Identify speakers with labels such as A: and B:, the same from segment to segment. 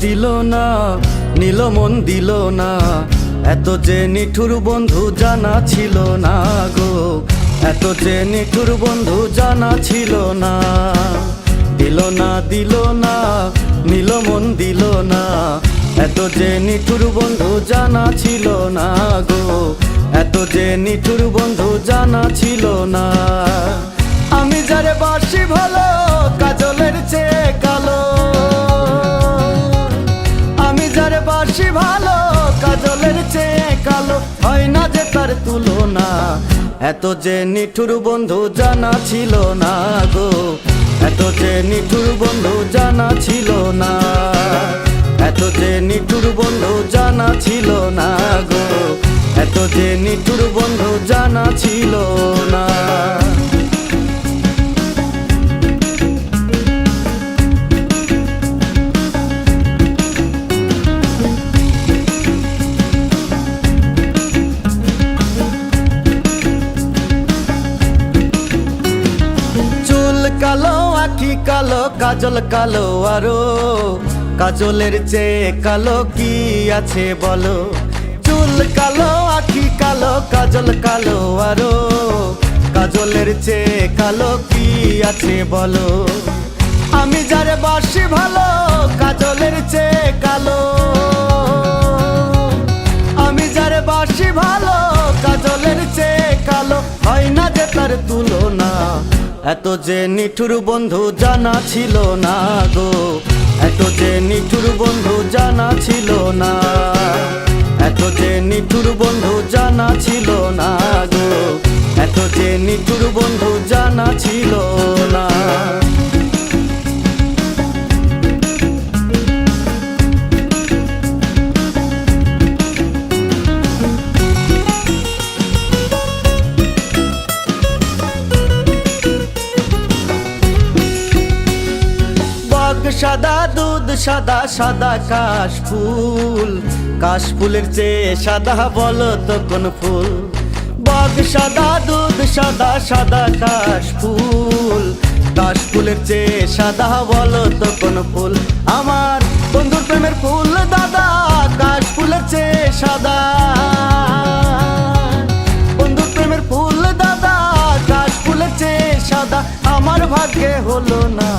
A: দিল না নীল মন দিল না, এত যে নিঠুর বন্ধু জানা ছিল না গো, এত যে নিঠুর বন্ধু জানা ছিল না। দিল না নীল মন দিল না, এত যে নিঠুর বন্ধু জানা ছিল না গো, এত যে নিঠুর বন্ধু জানা ছিল না। আমি যারে বাসি ভালো কাজলের চেয়ে কালো, আমি যারে বাসি ভালো কাজলের চেয়ে কালো, হয় না যে তার তুলনা। এত যে নিঠুর বন্ধু জানা ছিল না গো, এত যে নিঠুর বন্ধু জানা ছিল না, এত যে নিঠুর বন্ধু জানা ছিল না গো, এত যে নিঠুর বন্ধু জানা ছিল না। কালো আখি কালো কাজল কালো আরো, কাজলের চেয়ে কালো কি আছে বলো। চুল কালো আখি কালো কাজল কালো আরো, কাজলের চেয়ে কালো কি আছে বলো। আমি যারে বাসি ভালো কাজলের চেয়ে কালো, আমি যারে বাসি ভালো কাজলের চেয়ে কালো, হয় না যে তার তুলনা। এত যে নিঠুর বন্ধু জানা ছিল না গো, এত যে নিঠুর বন্ধু জানা ছিল না, এত যে নিঠুর বন্ধু জানা ছিল না গো, এত যে নিঠুর বন্ধু জানা ছিল না। সাদা দুধ সাদা সাদা কাশফুল, কাশফুলের চেয়ে সাদা বলো তো কোন ফুল। বক সাদা দুধ সাদা সাদা কাশফুল, কাশফুলের চেয়ে সাদা বলো তো কোন ফুল। আমার বন্ধুর প্রেমের ফুল দাদা কাশফুলের চেয়ে সাদা, বন্ধুর প্রেমের ফুল দাদা কাশফুলের চেয়ে সাদা, আমার ভাগ্যে হলো না।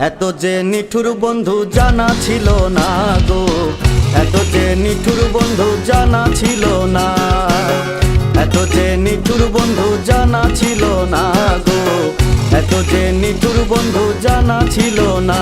A: এত যে নিঠুর বন্ধু জানা ছিল না গো, এত যে নিঠুর বন্ধু জানা ছিল না, এত যে নিঠুর বন্ধু জানা ছিল না গো, এত যে নিঠুর বন্ধু জানা ছিল না।